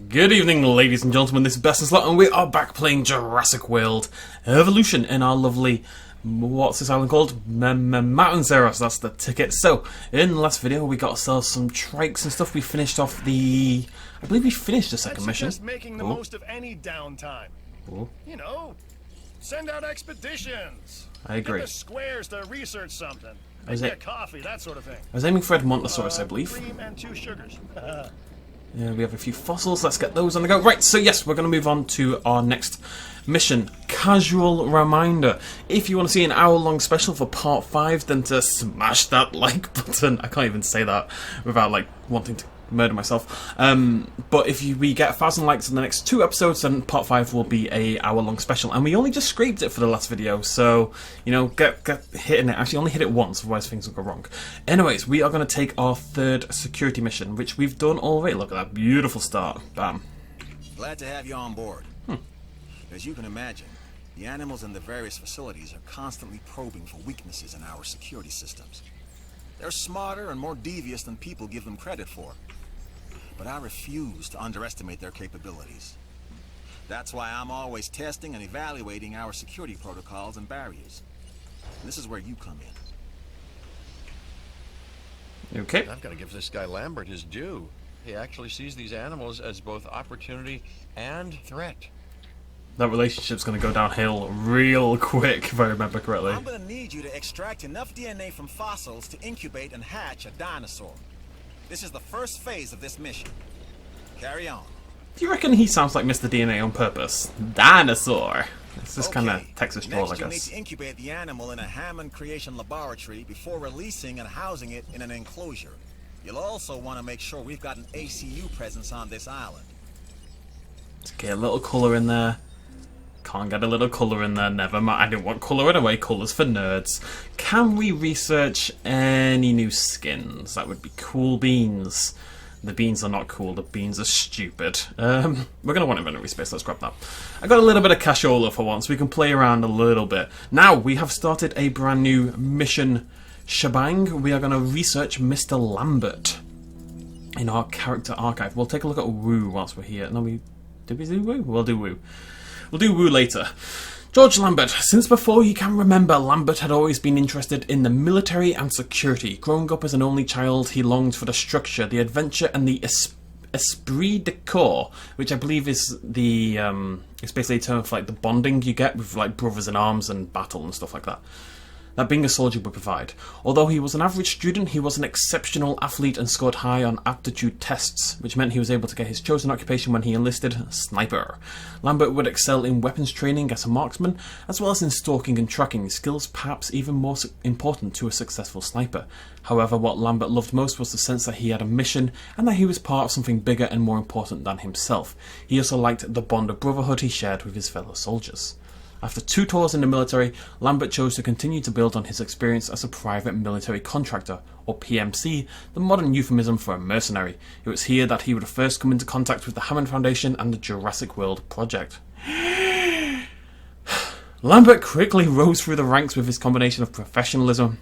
Good evening, ladies and gentlemen, this is BestInSlot, and we are back playing Jurassic World Evolution in our lovely, what's this island called? Edmontosaurus, that's the ticket. So, in the last video we got ourselves some trikes and stuff. We finished off the, I believe we finished the second mission. Just making the most of any downtime. You know, send out expeditions. I agree. Get the squares to research something. Make a coffee, that sort of thing. I was aiming for Edmontosaurus, I believe. Cream and 2 sugars. Yeah, we have a few fossils. Let's get those on the go. Right, so yes, we're going to move on to our next mission. Casual reminder, if you want to see an hour-long special for part 5, then to smash that like button. I can't even say that without, like, wanting to murder myself. But if we get 1,000 likes in the next 2 episodes, then part 5 will be a hour-long special. And we only just scraped it for the last video, so, you know, get hitting it. Actually, only hit it once, otherwise things will go wrong. Anyways, we are going to take our 3rd security mission, which we've done already. Look at that beautiful start. Bam. Glad to have you on board. As you can imagine, the animals in the various facilities are constantly probing for weaknesses in our security systems. They're smarter and more devious than people give them credit for. But I refuse to underestimate their capabilities. That's why I'm always testing and evaluating our security protocols and barriers. And this is where you come in. Okay. I've got to give this guy Lambert his due. He actually sees these animals as both opportunity and threat. That relationship's going to go downhill real quick, if I remember correctly. I'm going to need you to extract enough DNA from fossils to incubate and hatch a dinosaur. This is the first phase of this mission. Carry on. Do you reckon he sounds like Mr. DNA on purpose? Dinosaur. It's just kind of Texas troll, I guess. Next, you'll need to incubate the animal in a Hammond creation laboratory before releasing and housing it in an enclosure. You'll also want to make sure we've got an ACU presence on this island. Let's get a little colour in there. Can't get a little colour in there, never mind. I didn't want colour anyway, colours for nerds. Can we research any new skins? That would be cool beans. The beans are not cool, the beans are stupid. We're going to want inventory space, let's grab that. I got a little bit of cashola for once, we can play around a little bit. Now, we have started a brand new mission shebang. We are going to research Mr. Lambert in our character archive. We'll take a look at Woo whilst we're here. No, did we do Woo? We'll do Woo. We'll do Woo later. George Lambert. Since before he can remember, Lambert had always been interested in the military and security. Growing up as an only child, he longed for the structure, the adventure, and the esprit de corps, which I believe is the it's basically a term for like the bonding you get with like brothers in arms and battle and stuff like that. That being a soldier would provide. Although he was an average student, he was an exceptional athlete and scored high on aptitude tests, which meant he was able to get his chosen occupation when he enlisted, sniper. Lambert would excel in weapons training as a marksman, as well as in stalking and tracking, skills perhaps even more important to a successful sniper. However, what Lambert loved most was the sense that he had a mission, and that he was part of something bigger and more important than himself. He also liked the bond of brotherhood he shared with his fellow soldiers. After 2 tours in the military, Lambert chose to continue to build on his experience as a private military contractor, or PMC, the modern euphemism for a mercenary. It was here that he would first come into contact with the Hammond Foundation and the Jurassic World project. Lambert quickly rose through the ranks with his combination of professionalism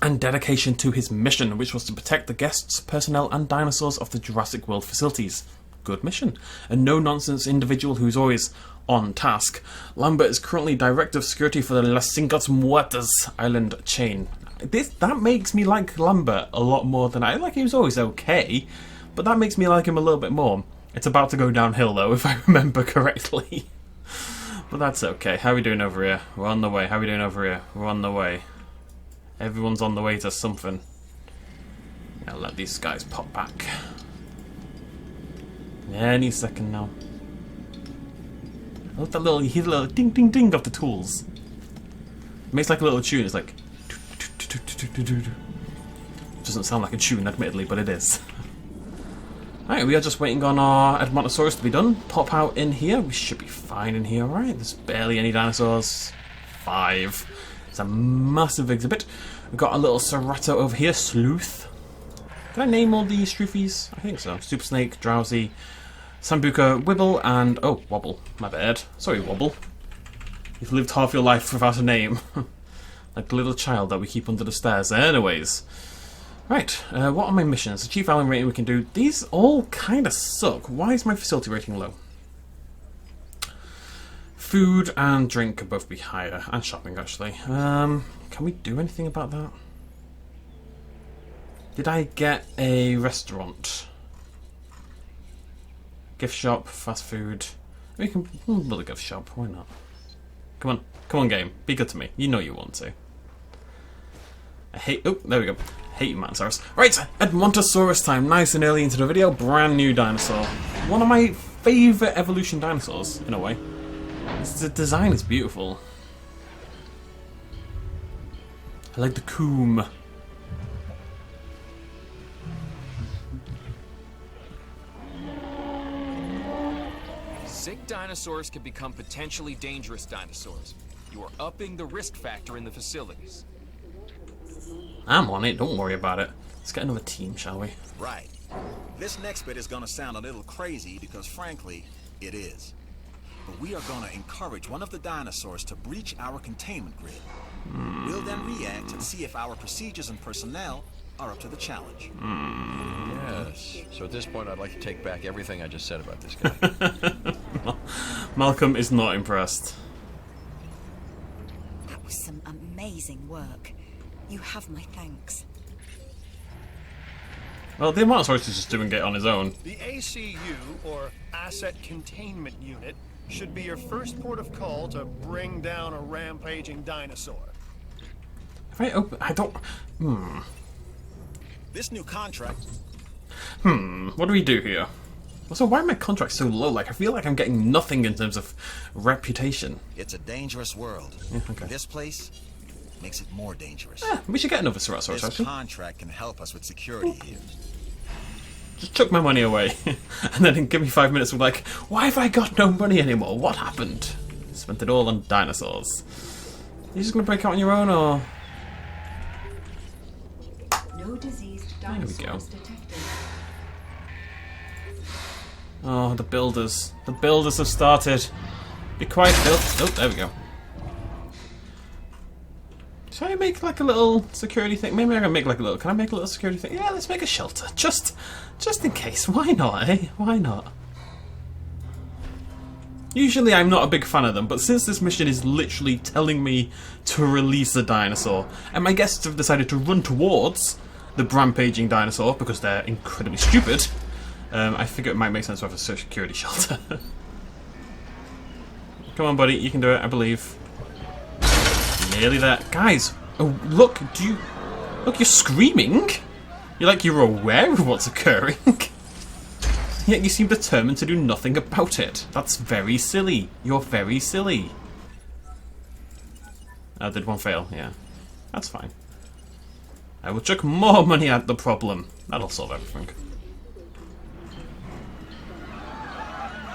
and dedication to his mission, which was to protect the guests, personnel and dinosaurs of the Jurassic World facilities. Good mission. A no-nonsense individual who's always on task. Lambert is currently Director of Security for the Las Cinco Muertas island chain. That makes me like Lambert a lot more than I like. He was always okay, but that makes me like him a little bit more. It's about to go downhill though, if I remember correctly. But that's okay. How are we doing over here? We're on the way. How are we doing over here? We're on the way. Everyone's on the way to something. I'll let these guys pop back. Any second now. I love that little, you hear the little ding ding ding of the tools. It makes like a little tune, it's like... Doesn't sound like a tune, admittedly, but it is. Alright, we are just waiting on our Edmontosaurus to be done. Pop out in here, we should be fine in here, alright? There's barely any dinosaurs. 5. It's a massive exhibit. We've got a little Cerato over here, Sleuth. Did I name all these Stroofies? I think so. Super Snake, Drowsy, Sambuca, Wibble, and... oh, Wobble. My bad. Sorry, Wobble. You've lived half your life without a name. Like the little child that we keep under the stairs. Anyways. Right, what are my missions? Achieve island rating we can do. These all kind of suck. Why is my facility rating low? Food and drink could both be higher. And shopping, actually. Can we do anything about that? Did I get a restaurant? Gift shop, fast food. We can build a gift shop, why not? Come on game, be good to me. You know you want to. I hate, oh, there we go. Hate Edmontosaurus. Right, Edmontosaurus time. Nice and early into the video. Brand new dinosaur. One of my favourite evolution dinosaurs, in a way. The design is beautiful. I like the coom. Sick dinosaurs can become potentially dangerous dinosaurs. You are upping the risk factor in the facilities. I'm on it, don't worry about it. Let's get another team, shall we? Right. This next bit is gonna sound a little crazy because frankly, it is. But we are gonna encourage one of the dinosaurs to breach our containment grid. We'll then react and see if our procedures and personnel are up to the challenge. Yes. So at this point, I'd like to take back everything I just said about this guy. Malcolm is not impressed. That was some amazing work. You have my thanks. Well, the Edmontosaurus is just doing it on his own. The ACU, or Asset Containment Unit, should be your first port of call to bring down a rampaging dinosaur. If I open, I don't. This new contract. What do we do here? Also, why are my contracts so low? Like, I feel like I'm getting nothing in terms of reputation. It's a dangerous world. Yeah, okay. This place makes it more dangerous. We should get another Ceratosaurus, This actually. contract can help us with security here. Just took my money away. And then give me 5 minutes of like, why have I got no money anymore? What happened? Spent it all on dinosaurs. You just gonna break out on your own, or...? No diseased There we go. dinosaurs detected. Oh, the builders. The builders have started. Be quiet, Bill. Oh, there we go. Should I make like a little security thing? Maybe I can make like a little... Can I make a little security thing? Yeah, let's make a shelter. Just in case. Why not, eh? Why not? Usually I'm not a big fan of them, but since this mission is literally telling me to release a dinosaur, and my guests have decided to run towards the rampaging dinosaur because they're incredibly stupid, I figure it might make sense to have a security shelter. Come on, buddy, you can do it, I believe. Nearly there. Guys, oh, look, look, you're screaming? You're aware of what's occurring? Yet you seem determined to do nothing about it. That's very silly. You're very silly. Did one fail? Yeah. That's fine. I will chuck more money at the problem. That'll solve everything.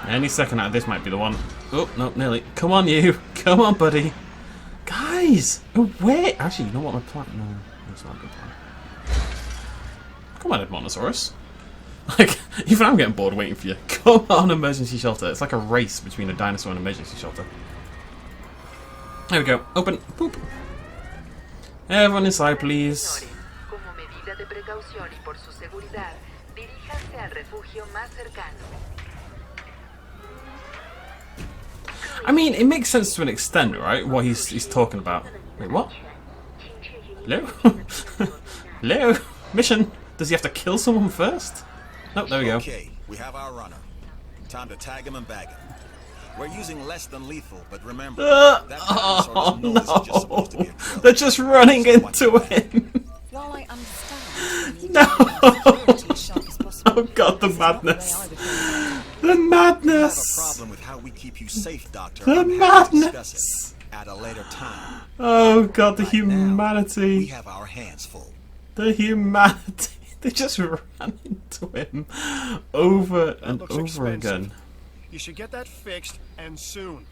Any second now, this might be the one. Oh, no, nearly. Come on, you. Come on, buddy. Guys! Oh, wait! Actually, you know what my plan... No, that's not a good plan. Come on, Edmontosaurus. Like, even I'm getting bored waiting for you. Come on, emergency shelter. It's like a race between a dinosaur and an emergency shelter. There we go. Open. Boop. Everyone inside, please. Como medida de precaución y por su seguridad, diríjanse al refugio más cercano. I mean, it makes sense to an extent, right? What he's talking about. Wait, what? Hello? Hello? Mission? Does he have to kill someone first? Nope, there we go. Okay, we have our runner. Time to tag him and bag him. We're using less than lethal, but remember, that dinosaur doesn't know this is just supposed to be a drill. They're just running into him. While I understand No. security as sharp as possible, Oh god, the this is not the way madness. I would do it. The We have a madness. problem with how we keep you safe, Doctor. The I'm happy to discuss madness. it at a later time. Oh god, the Right now, we humanity. have our hands full. The humanity. They just ran into him over and looks over expensive. again. You should get that fixed, and soon.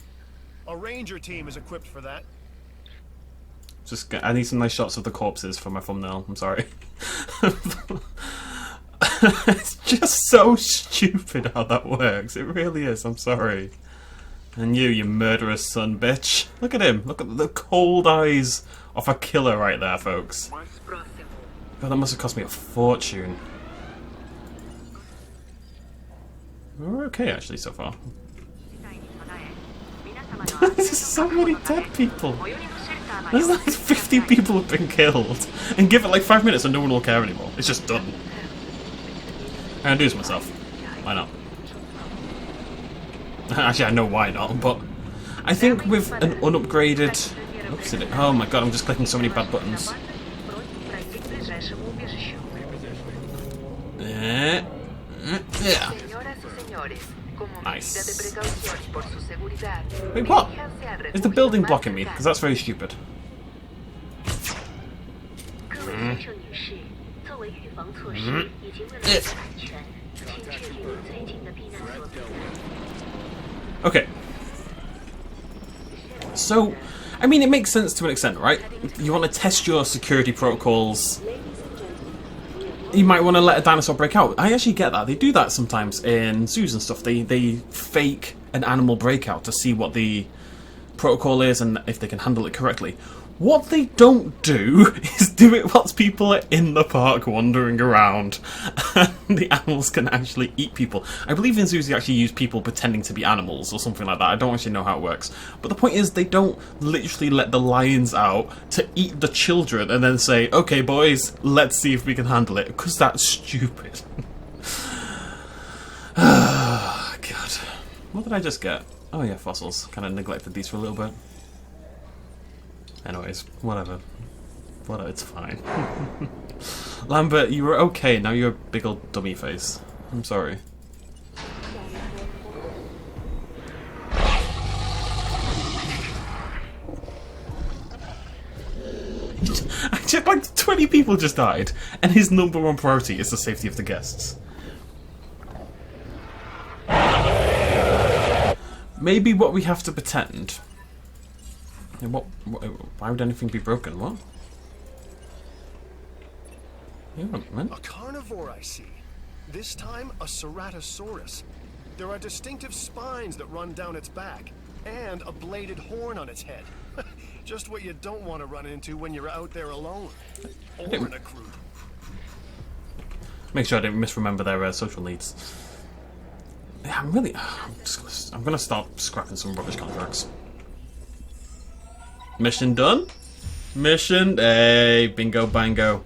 A ranger team is equipped for that. I need some nice shots of the corpses for my thumbnail. I'm sorry. It's just so stupid how that works. It really is. I'm sorry. And you murderous son bitch. Look at him. Look at the cold eyes of a killer right there, folks. Más próximo. God, that must have cost me a fortune. We're okay, actually, so far. There's so many dead people. There's like 50 people have been killed. And give it like 5 minutes and no one will care anymore. It's just done. I'm gonna do this myself. Why not? Actually, I know why not, but I think with an unupgraded... Oops, did it? Oh my god, I'm just clicking so many bad buttons. Yeah. Nice. Wait, what? Is the building blocking me? Because that's very stupid. Okay. So, I mean, it makes sense to an extent, right? You want to test your security protocols. You might want to let a dinosaur break out. I actually get that. They do that sometimes in zoos and stuff. They fake an animal breakout to see what the protocol is and if they can handle it correctly. What they don't do is do it whilst people are in the park wandering around and the animals can actually eat people. I believe in zoos they actually use people pretending to be animals or something like that. I don't actually know how it works. But the point is they don't literally let the lions out to eat the children and then say, okay boys, let's see if we can handle it, because that's stupid. Oh, God. What did I just get? Oh yeah, fossils. Kind of neglected these for a little bit. Anyways, whatever. Whatever, it's fine. Lambert, you were okay, now you're a big old dummy face. I'm sorry. Actually, like 20 people just died, and his number one priority is the safety of the guests. Maybe what we have to pretend... Why would anything be broken? What? A carnivore, I see. This time, a Ceratosaurus. There are distinctive spines that run down its back, and a bladed horn on its head. Just what you don't want to run into when you're out there alone. Or in a group. Make sure I didn't misremember their social needs. Yeah, I'm gonna start scrapping some rubbish contracts. Mission done? Mission, hey, bingo bango.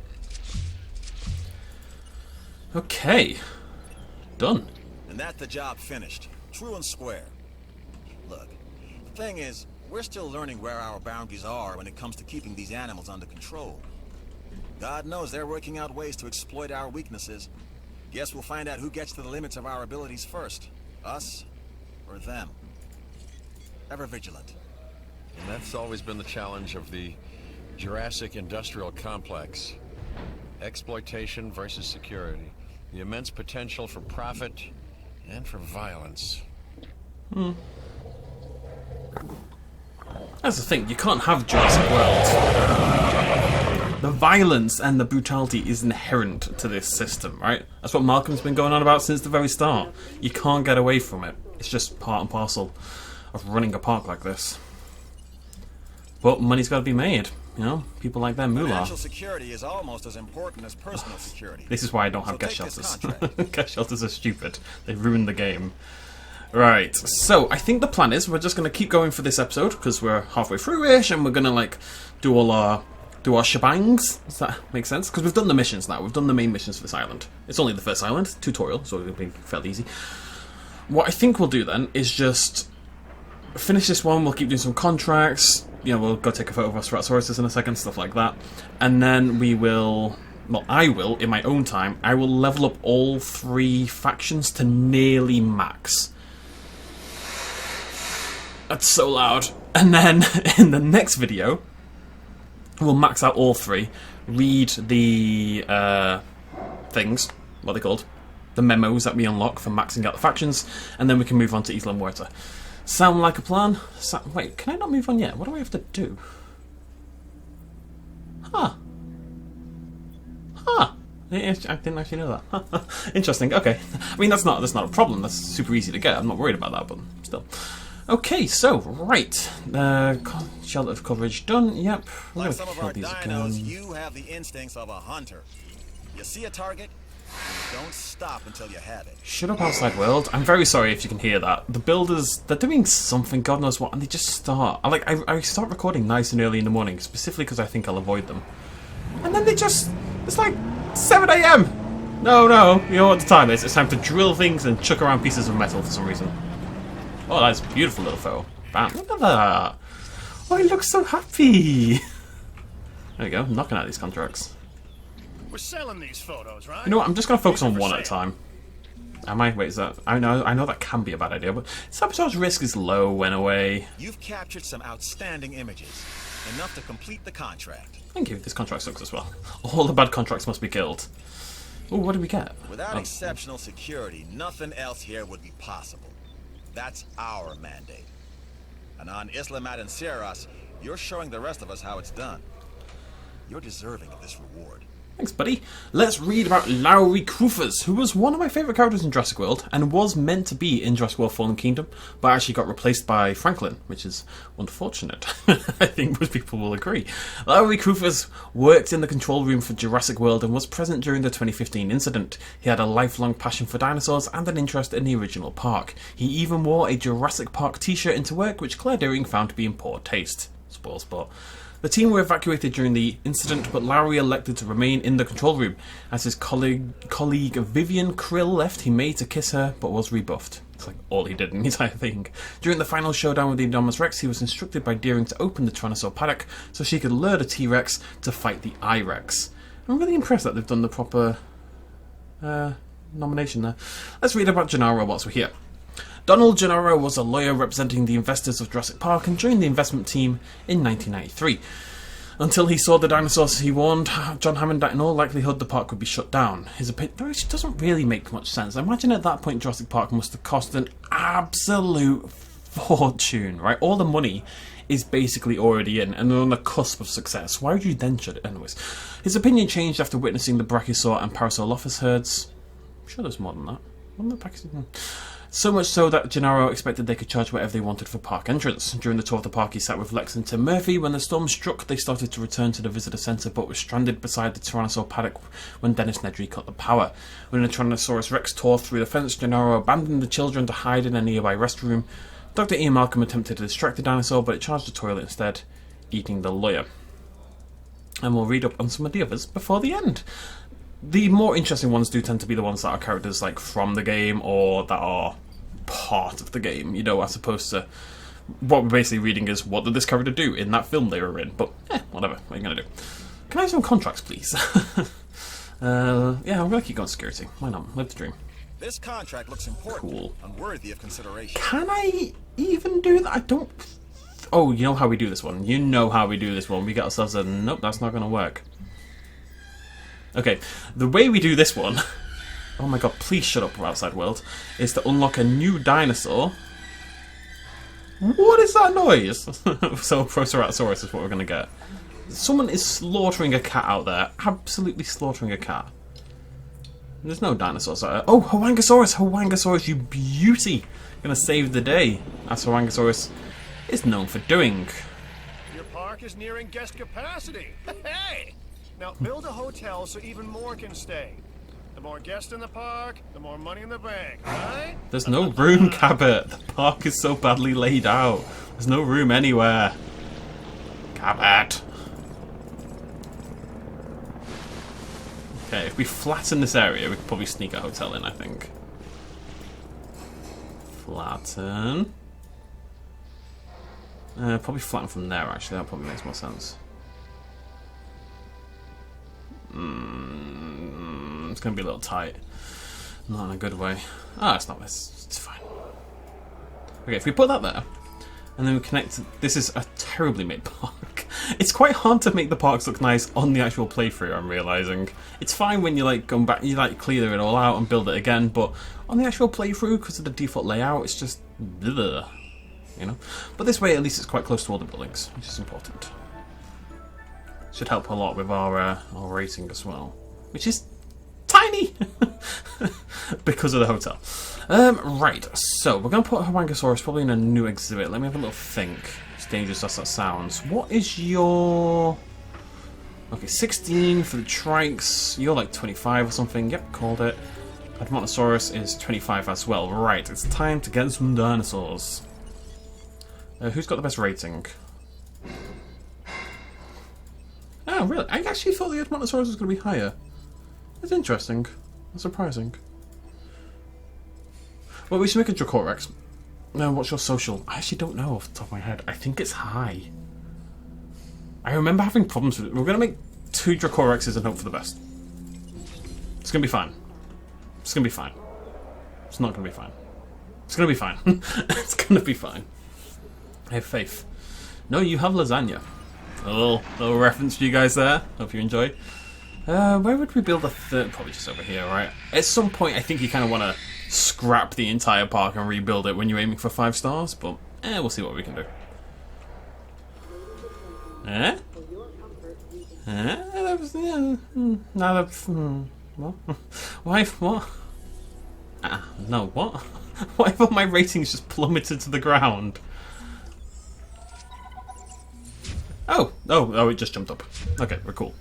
Okay. Done. And that's the job finished. True and square. Look, the thing is, we're still learning where our boundaries are when it comes to keeping these animals under control. God knows they're working out ways to exploit our weaknesses. Guess we'll find out who gets to the limits of our abilities first. Us or them. Ever vigilant. And that's always been the challenge of the Jurassic industrial complex. Exploitation versus security. The immense potential for profit and for violence. That's the thing, you can't have Jurassic World. The violence and the brutality is inherent to this system, right? That's what Malcolm's been going on about since the very start. You can't get away from it. It's just part and parcel of running a park like this. But money's got to be made, you know? People like their moolah. Financial security is almost as important as personal security. This is why I don't have guest shelters. Guest shelters are stupid. They ruined the game. Right, so I think the plan is we're just going to keep going for this episode, because we're halfway through-ish, and we're going to, like, do our shebangs. Does that make sense? Because we've done the missions now. We've done the main missions for this island. It's only the first island, tutorial, so it'll be fairly easy. What I think we'll do then is just finish this one. We'll keep doing some contracts. You know, we'll go take a photo of our Ceratosaurus in a second, stuff like that. And then we will... Well, I will, in my own time, I will level up all 3 factions to nearly max. That's so loud. And then, in the next video, we'll max out all 3, read the things, what are they called? The memos that we unlock for maxing out the factions, and then we can move on to Isla Muerta. Sound like a plan? Wait, can I not move on yet? What do I have to do? Huh. Huh. I didn't actually know that. Interesting, okay. I mean, that's not a problem. That's super easy to get. I'm not worried about that, but still. Okay, so, right. Shelter of coverage done. Yep. We're Like gonna some of kill our these dinos, again. you have the instincts of a hunter. You see a target, and you don't stop until you have it. Shut up, Outside World. I'm very sorry if you can hear that. The builders, they're doing something, God knows what, and they just start. I start recording nice and early in the morning, specifically because I think I'll avoid them. And then they just, it's like 7 AM. No, you know what the time is. It's time to drill things and chuck around pieces of metal for some reason. Oh, that's a beautiful little photo. Bam, look at that. Oh, he looks so happy. There we go, knocking out these contracts. We're selling these photos, right? You know what, I'm just going to focus These are on for one at a sale. time. Am I? Wait, is that... I know that can be a bad idea, but sabotage risk is low anyway. You've captured some outstanding images, enough to complete the contract. Thank you, this contract sucks as well. All the bad contracts must be killed. Oh, what did we get? Without Oh. exceptional security, nothing else here would be possible. That's our mandate. And on Isla Madanceras, you're showing the rest of us how it's done. You're deserving of this reward. Thanks, buddy. Let's read about Lowry Crufers, who was one of my favourite characters in Jurassic World, and was meant to be in Jurassic World Fallen Kingdom, but actually got replaced by Franklin, which is unfortunate. I think most people will agree. Lowry Crufers worked in the control room for Jurassic World and was present during the 2015 incident. He had a lifelong passion for dinosaurs and an interest in the original park. He even wore a Jurassic Park t-shirt into work, which Claire Deering found to be in poor taste. Spoil spot. The team were evacuated during the incident, but Lowry elected to remain in the control room. As his colleague Vivian Krill left, he made to kiss her, but was rebuffed. It's like all he did in the entire thing. During the final showdown with the Indominus Rex, he was instructed by Deering to open the Tyrannosaur paddock so she could lure the T-Rex to fight the I-Rex. I'm really impressed that they've done the proper nomination there. Let's read about Gennaro whilst we're here. Donald Gennaro was a lawyer representing the investors of Jurassic Park and joined the investment team in 1993. Until he saw the dinosaurs, he warned John Hammond that in all likelihood the park would be shut down. His opinion, which doesn't really make much sense. I imagine at that point Jurassic Park must have cost an absolute fortune, right? All the money is basically already in and they're on the cusp of success. Why would you then shut it? Anyways, his opinion changed after witnessing the Brachiosaur and Parasaurolophus herds. I'm sure there's more than that. Wasn't there So much so that Gennaro expected they could charge whatever they wanted for park entrance. During the tour of the park, he sat with Lex and Tim Murphy. When the storm struck, they started to return to the visitor centre, but were stranded beside the Tyrannosaur paddock when Dennis Nedry cut the power. When the Tyrannosaurus Rex tore through the fence, Gennaro abandoned the children to hide in a nearby restroom. Dr. Ian Malcolm attempted to distract the dinosaur, but it charged the toilet instead, eating the lawyer. And we'll read up on some of the others before the end. The more interesting ones do tend to be the ones that are characters like from the game or that are part of the game, you know, as opposed to what we're basically reading is what did this character do in that film they were in. But whatever, what are you gonna do? Can I have some contracts, please? Yeah, I'm gonna keep going security. Why not? Live the dream. This contract looks important Cool. and worthy of consideration. Can I even do that? I don't. Oh, you know how we do this one. You know how we do this one. We get ourselves a nope. That's not gonna work. Okay, the way we do this one, oh my god, please shut up, Outside World, is to unlock a new dinosaur. What is that noise? So, Proceratosaurus is what we're going to get. Someone is slaughtering a cat out there, absolutely slaughtering a cat. There's no dinosaurs out there. Oh, Huangosaurus, you beauty! Gonna save the day, as Huangosaurus is known for doing. Your park is nearing guest capacity. Hey! Now build a hotel so even more can stay. The more guests in the park, the more money in the bank, right? There's no room, Cabot. The park is so badly laid out. There's no room anywhere. Cabot. Okay, if we flatten this area, we could probably sneak a hotel in, I think. Flatten. Probably flatten from there, actually. That probably makes more sense. It's going to be a little tight. Not in a good way. Ah, it's not this. It's fine. Okay, if we put that there, and then we connect... This is a terribly made park. It's quite hard to make the parks look nice on the actual playthrough, I'm realising. It's fine when you, like, go back, you, like, clear it all out and build it again, but on the actual playthrough, because of the default layout, it's just... Bleh, you know? But this way, at least it's quite close to all the buildings, which is important. Should help a lot with our rating as well. Which is tiny! tiny because of the hotel. Right, so we're going to put Hawangosaurus probably in a new exhibit. Let me have a little think. As dangerous as that sounds. What is your... Okay, 16 for the trikes. You're like 25 or something. Yep, called it. Edmontosaurus is 25 as well. Right, it's time to get some dinosaurs. Who's got the best rating? Oh, really? I actually thought the Edmontosaurus was going to be higher. That's interesting. That's surprising. Well, we should make a Dracorex. No, what's your social? I actually don't know off the top of my head. I think it's high. I remember having problems with it. We're going to make 2 Dracorexes and hope for the best. It's going to be fine. It's going to be fine. It's not going to be fine. It's going to be fine. It's going to be fine. I have faith. No, you have lasagna. A little reference for you guys there. Hope you enjoy. Where would we build a third? Probably just over here, right? At some point, I think you kind of want to scrap the entire park and rebuild it when you're aiming for 5 stars, but we'll see what we can do. That was, no, that's, what? Why, what? No, what? Why have all my ratings just plummeted to the ground? Oh, it just jumped up. Okay, we're cool.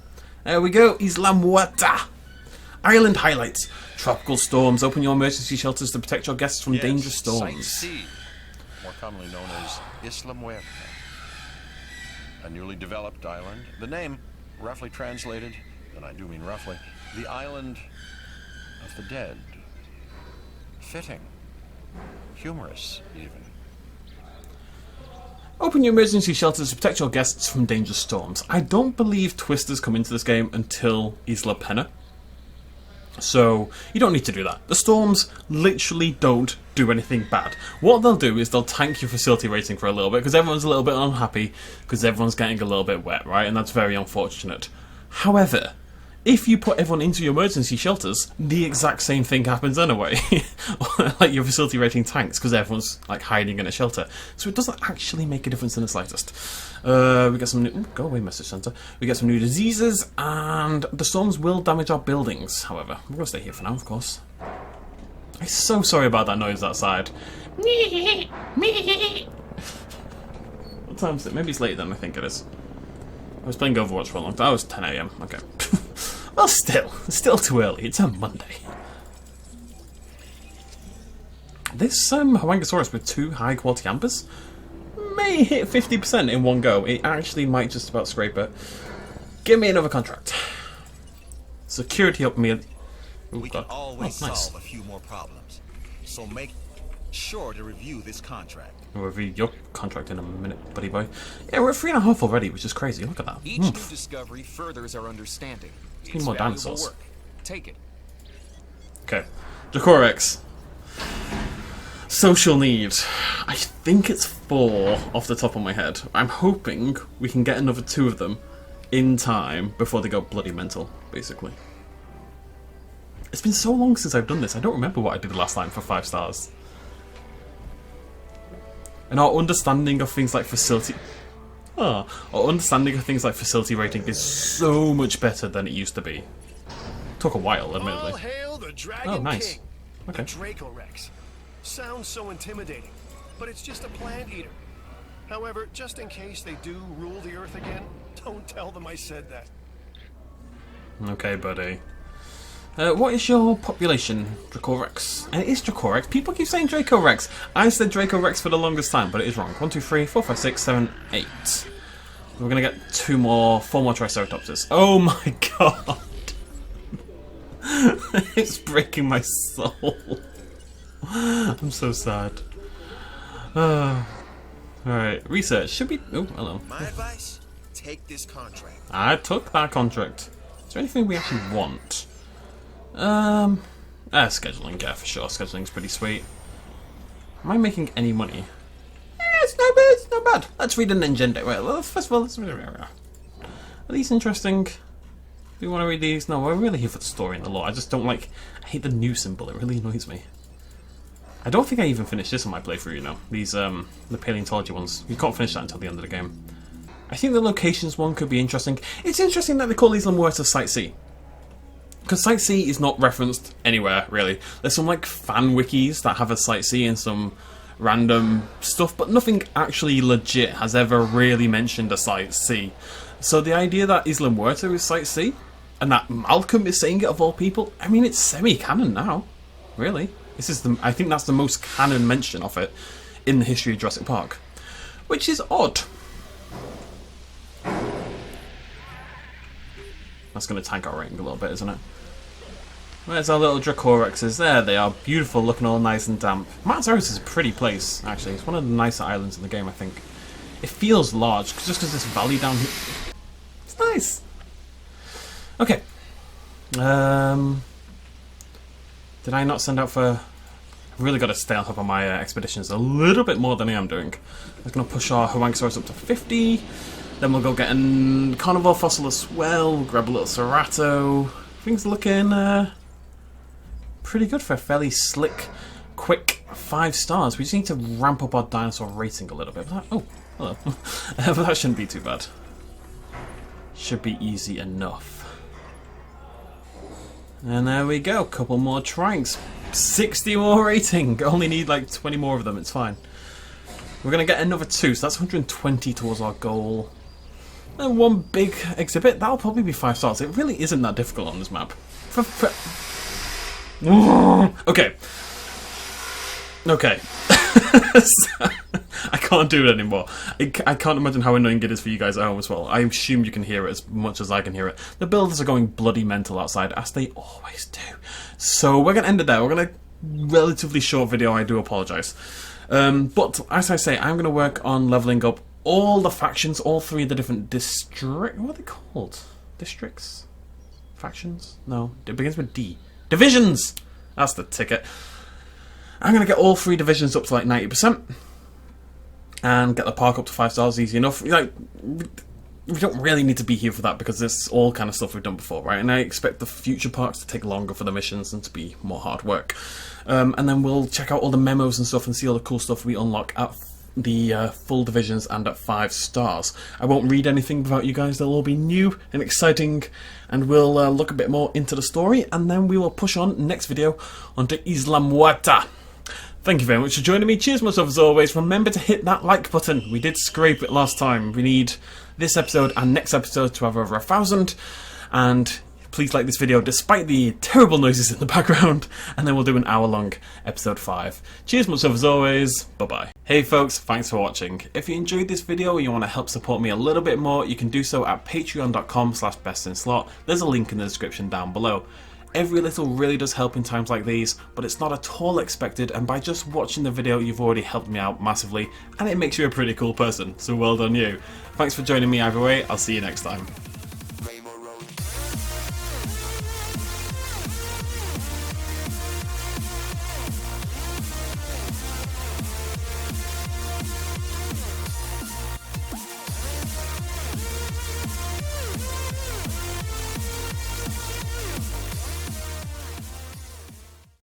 There we go, Isla Muerta. Island highlights. Tropical storms. Open your emergency shelters to protect your guests from dangerous storms. Site C, more commonly known as Isla Muerta. A newly developed island. The name, roughly translated, and I do mean roughly, the island of the dead. Fitting. Humorous, even. Open your emergency shelters to protect your guests from dangerous storms. I don't believe twisters come into this game until Isla Pena. So, you don't need to do that. The storms literally don't do anything bad. What they'll do is they'll tank your facility rating for a little bit, because everyone's a little bit unhappy, because everyone's getting a little bit wet, right? And that's very unfortunate. However, if you put everyone into your emergency shelters, the exact same thing happens anyway. Like your facility rating tanks because everyone's like hiding in a shelter. So it doesn't actually make a difference in the slightest. We get some new... Ooh, go away, message center. We get some new diseases, and the storms will damage our buildings, however. We're going to stay here for now, of course. I'm so sorry about that noise outside. What time is it? Maybe it's later than I think it is. I was playing Overwatch for a long time. That was 10 AM. Okay. Well, still too early. It's a Monday. This Hawangosaurus with 2 high-quality ambers may hit 50% in one go. It actually might just about scrape it. Give me another contract. Security up me. We can always nice. solve a few more problems. So make sure to review this contract. We'll review your contract in a minute, buddy boy. Yeah, we're at 3.5 already, which is crazy. Look at that. Each new discovery furthers our understanding. Need more valuable dinosaurs. work. Take it. Okay. Dracorex. Social need. I think it's 4 off the top of my head. I'm hoping we can get another 2 of them in time before they go bloody mental, basically. It's been so long since I've done this. I don't remember what I did last time for 5 stars. And our understanding of things like facility... our understanding of things like facility rating is so much better than it used to be. Took a while, admittedly. All hail the Dragon Oh, nice. King, Okay. the Dracorex. Sounds so intimidating, but it's just a plant eater. However, just in case they do rule the Earth again, don't tell them I said that. Okay, buddy. What is your population, Dracorex? And it is Dracorex. People keep saying Dracorex. I said Dracorex for the longest time, but it is wrong. 1, 2, 3, 4, 5, 6, 7, 8. We're gonna get 4 more Triceratopses. Oh my god! It's breaking my soul. I'm so sad. Alright, research. Should we... Oh, hello. My advice? Take this contract. I took that contract. Is there anything we actually want? Scheduling, yeah, for sure. Scheduling's pretty sweet. Am I making any money? It's not bad, it's not bad. Let's read an agenda. Well, first of all, let's... Are these interesting? Do you want to read these? No, we're really here for the story and the lore. I just don't like... I hate the new symbol. It really annoys me. I don't think I even finished this on my playthrough, you know. These, the paleontology ones. You can't finish that until the end of the game. I think the locations one could be interesting. It's interesting that they call these Muerta Site C. Because Site C is not referenced anywhere, really. There's some like fan wikis that have a Site C and some random stuff, but nothing actually legit has ever really mentioned a Site C. So the idea that Isla Muerta is Site C, and that Malcolm is saying it of all people, I mean, it's semi-canon now, really. This is I think that's the most canon mention of it in the history of Jurassic Park, which is odd. That's going to tank our rating a little bit, isn't it? Where's our little Dracorexes? There they are, beautiful, looking all nice and damp. Edmontosaurus is a pretty place, actually. It's one of the nicer islands in the game, I think. It feels large, just because this valley down here... It's nice! Okay. Did I not send out for... I've really got to stay on top of my expeditions a little bit more than I am doing. I'm going to push our Huangosaurus up to 50. Then we'll go get a carnivore fossil as well, grab a little Cerato. Things are looking... pretty good for a fairly slick, quick 5 stars. We just need to ramp up our dinosaur rating a little bit. Oh, hello. But that shouldn't be too bad. Should be easy enough. And there we go. Couple more tranks. 60 more rating. Only need like 20 more of them. It's fine. We're going to get another 2, so that's 120 towards our goal. And 1 big exhibit. That'll probably be 5 stars. It really isn't that difficult on this map. Okay. Okay. I can't do it anymore. I can't imagine how annoying it is for you guys at home as well. I assume you can hear it as much as I can hear it. The builders are going bloody mental outside, as they always do. So we're going to end it there. We're going to relatively short video. I do apologise. But as I say, I'm going to work on levelling up all the factions, all 3 of the different districts. What are they called? Districts? Factions? No, it begins with D. Divisions! That's the ticket. I'm going to get all 3 divisions up to like 90%. And get the park up to 5 stars easy enough. Like, we don't really need to be here for that because it's all kind of stuff we've done before, right? And I expect the future parks to take longer for the missions and to be more hard work. And then we'll check out all the memos and stuff and see all the cool stuff we unlock at the full divisions and at 5 stars. I won't read anything without you guys. They'll all be new and exciting, and we'll look a bit more into the story, and then we will push on next video onto Isla Muerta. Thank you very much for joining me. Cheers myself as always. Remember to hit that like button. We did scrape it last time. We need this episode and next episode to have over 1,000, and please like this video despite the terrible noises in the background, and then we'll do an hour-long episode 5. Cheers myself as always. Bye-bye. Hey folks, thanks for watching. If you enjoyed this video and you want to help support me a little bit more, you can do so at patreon.com/bestinslot. There's a link in the description down below. Every little really does help in times like these, but it's not at all expected, and by just watching the video you've already helped me out massively, and it makes you a pretty cool person, so well done you. Thanks for joining me either way. I'll see you next time.